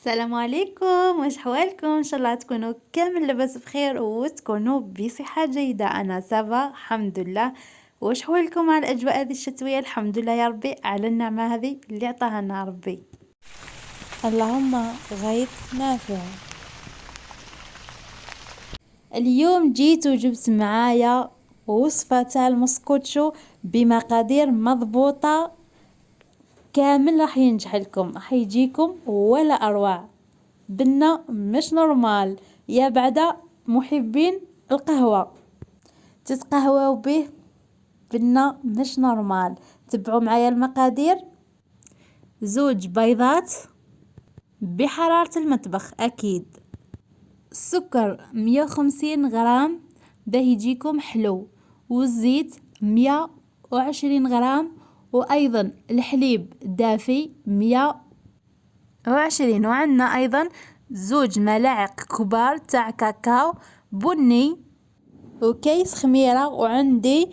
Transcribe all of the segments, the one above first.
السلام عليكم، واش حوالكم؟ ان شاء الله تكونوا كامل لاباس بخير وتكونوا بصحه جيده. انا سافا الحمد لله. واش حوالكم على الاجواء هذه الشتويه؟ الحمد لله يا ربي على النعمه هذه اللي عطاها لنا ربي. اللهم غيث نافع. اليوم جيت وجبت معايا وصفه تاع المسكوتشو بمقادير مضبوطه كامل، راح ينجح لكم، راح يجيكم ولا اروع. بنا مش نورمال يا بعدا محبين القهوة تتقهووا به. بنا مش نورمال. تبعوا معايا المقادير: زوج بيضات بحرارة المطبخ اكيد، السكر 150 غرام باه يجيكم حلو، والزيت 120 غرام، وايضا الحليب دافي 120، وعندنا ايضا زوج ملاعق كبار تاع كاكاو بني، وكيس خميرة، وعندي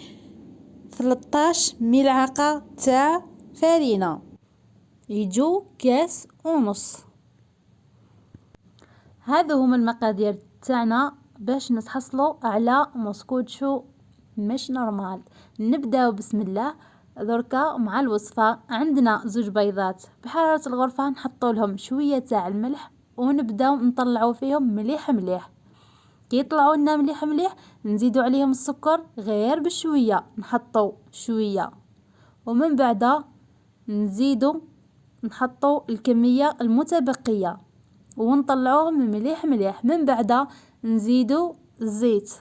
13 ملعقة تاع فرينة، يجو كاس ونص. هذا هما المقادير تاعنا باش نتحصلوا على مسكوتشو مش نورمال. نبداو بسم الله دركا مع الوصفة. عندنا زوج بيضات بحرارة الغرفة، نحطوا لهم شوية تاع الملح ونبداو نطلعوا فيهم مليح مليح. كي يطلعوا لنا مليح مليح نزيدوا عليهم السكر غير بشوية، نحطوا شوية، ومن بعد نحطوا الكمية المتبقية ونطلعوهم مليح مليح. من بعد نزيدوا الزيت،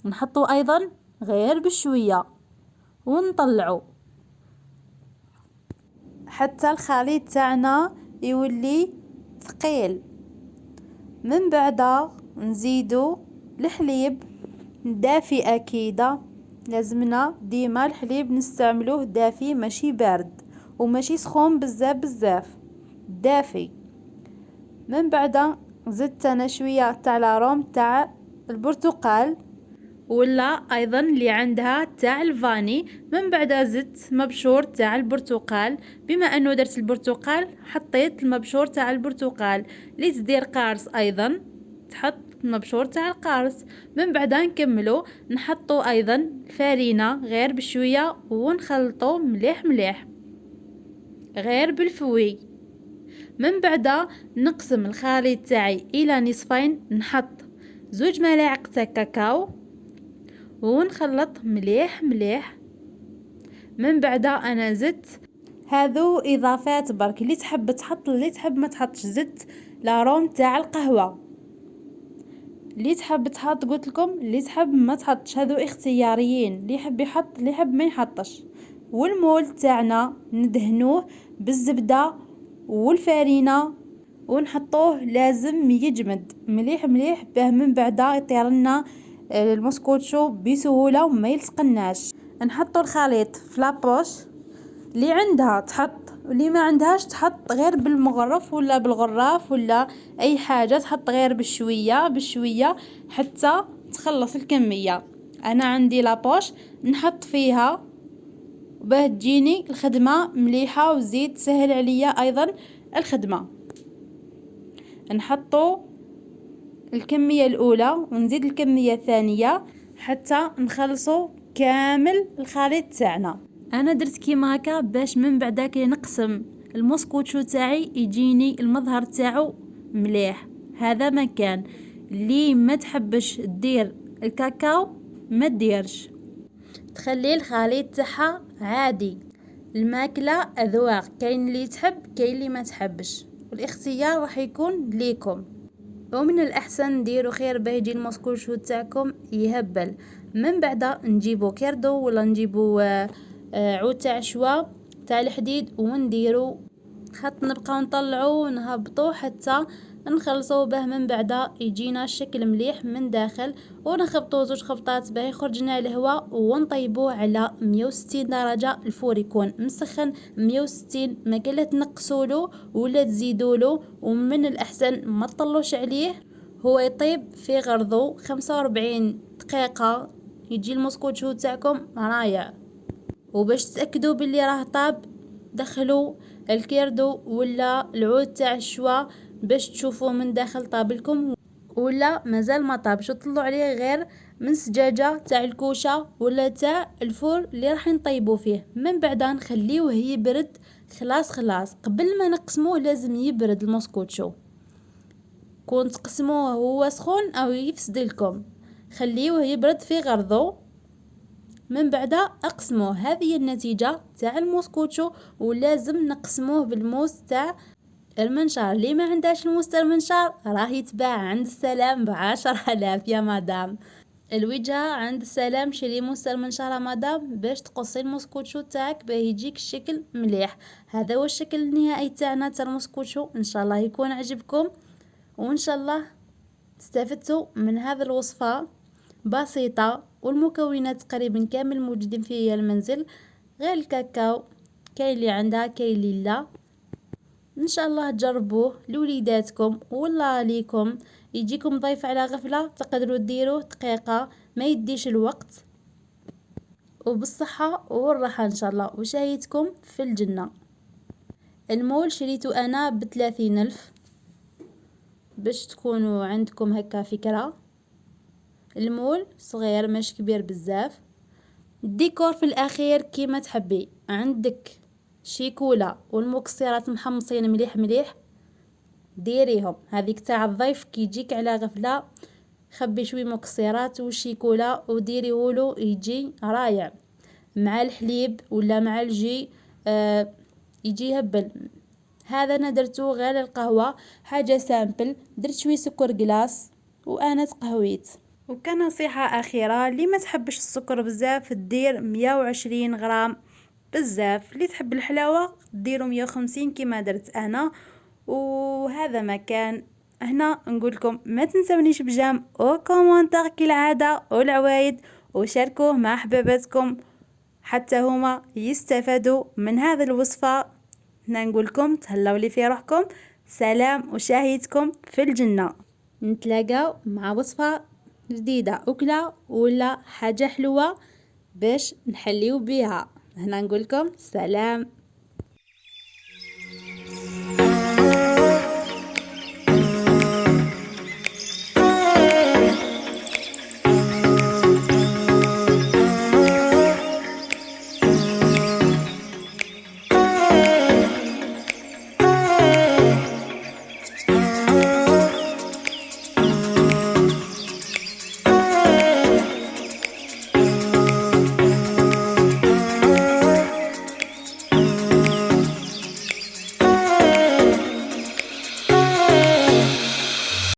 نحطوا ايضا غير بشوية ونطلعوا حتى الخليط تاعنا يولي ثقيل. من بعد نزيدوا الحليب دافي اكيد، لازمنا ديما الحليب نستعملوه دافي ماشي بارد وماشي سخون بزاف بزاف، دافي. من بعد زدت انا شويه تاع لاروم تاع البرتقال، ولا ايضا اللي عندها تاع الفاني. من بعد زدت مبشور تاع البرتقال، بما انه درت البرتقال حطيت المبشور تاع البرتقال. اللي تدير قارص ايضا تحط المبشور تاع القارص. من بعد نكملو نحطو ايضا فرينة غير بشويه ونخلطو مليح مليح غير بالفوي. من بعد نقسم الخليط تاعي الى نصفين، نحط زوج ملاعق تاع كاكاو ونخلط مليح مليح. من بعد انا زدت هذو اضافات برك، اللي تحب تحط، اللي تحب ما تحطش. زدت لاروم تاع القهوه، اللي تحب تحط قلت لكم، اللي تحب ما تحطش، هذو اختياريين، اللي يحب يحط اللي يحب ما يحطش. والمول تاعنا ندهنوه بالزبده والفارينه ونحطوه لازم يجمد مليح مليح باه من بعد يطير لنا المسكوتشو بسهوله وما يلصقناش. نحطوا الخليط في لابوش، اللي عندها تحط واللي ما عندهاش تحط غير بالمغرف ولا بالغراف ولا اي حاجه، تحط غير بشويه بشويه حتى تخلص الكميه. انا عندي لابوش نحط فيها باه تجيني الخدمه مليحه وزيد سهل عليا ايضا الخدمه. نحطوا الكميه الاولى ونزيد الكميه الثانيه حتى نخلصوا كامل الخليط تاعنا. انا درت كيما هكا باش من بعد كي نقسم المسكوتشو تاعي يجيني المظهر تاعو مليح. هذا مكان اللي ما تحبش دير الكاكاو ما ديرش، تخلي الخليط تاعها عادي. الماكله اذواق، كاين اللي تحب كاين اللي ما تحبش، والاختيار راح يكون ليكم. ومن الاحسن ديروا خير باه يجي المسكوتشو تاعكم يهبل. من بعد نجيبو كيردو ولا نجيبو عود تاع شوا تاع الحديد ونديرو خط، نبقاو نطلعو ونهبطو حتى نخلصو به. من بعد يجينا الشكل مليح من داخل، ونخبطو زوج خبطات باه يخرجنا الهواء ونطيبوه على 160 درجة. الفور يكون مسخن 160، ما كلا تنقصولو ولا تزيدولو. ومن الاحسن ما تطلوش عليه، هو يطيب في غرضو 45 دقيقة يجي المسكوتشو تاعكم رايع. وباش تتأكدوا باللي راه طاب، دخلوا الكيردو ولا العود تاع الشوا باش تشوفوه من داخل طابلكم ولا مازال ما طابش، وطلعوا عليه غير من سجاجة تاع الكوشة ولا تاع الفور اللي راح نطيبوا فيه. من بعد نخليوه يبرد خلاص قبل ما نقسموه لازم يبرد الموسكوتشو. كون تقسموه هو سخون او يفسد لكم، خليوه يبرد في غرضو من بعد اقسموه. هذه هي النتيجة تاع الموسكوتشو. ولازم نقسموه بالموس تاع المنشار. اللي ما عندهاش الموس تاع المنشار راه يتباع عند السلام ب10,000 يا مدام. الوجهة عند السلام. شري موس تاع المنشار يا مدام باش تقصي الموسكوتشو تاعك باه يجيك الشكل مليح. هذا هو الشكل النهائي تاعنا تاع الموسكوتشو. ان شاء الله يكون عجبكم، وان شاء الله استفدتوا من هذه الوصفة بسيطة، والمكونات تقريبا كامل موجودين في المنزل، غير الكاكاو كاين اللي عندها كاين اللي لا. ان شاء الله تجربوه لوليداتكم والله ليكم. يجيكم ضيف على غفلة تقدروا ديروه دقيقة ما يديش الوقت، وبالصحة والراحة ان شاء الله، وشاهيتكم في الجنة. المول شريته انا ب30,000 باش تكونوا عندكم هكا فكرة. المول صغير مش كبير بزاف. الديكور في الاخير كيما تحبي، عندك شيكولا والمكسرات محمصين مليح ديريهم. هذيك تاع الضيف كي يجيك على غفلة خبي شوي مكسرات وشيكولا وديريهولو يجي رايع مع الحليب ولا مع الجي. يجي يهبل. هذا انا درتو غير القهوة، حاجة سامبل. درت شوي سكر جلاس وانا تقهويت. وكنصيحة اخيرة اللي ما تحبش السكر بزاف دير 120 غرام بزاف، اللي تحب الحلاوة ديروا 150 كما درت انا. وهذا ما كان هنا. نقولكم ما تنسونيش بجام او كومنتار كالعادة والعوايد، وشاركوه مع احباباتكم حتى هما يستفادوا من هذه الوصفة. هنا نقولكم تهلاو لي في روحكم. سلام وشاهيتكم في الجنة. نتلاقاو مع وصفة جديدة، أكلة ولا حاجة حلوة باش نحليو بيها. هنا نقولكم سلام.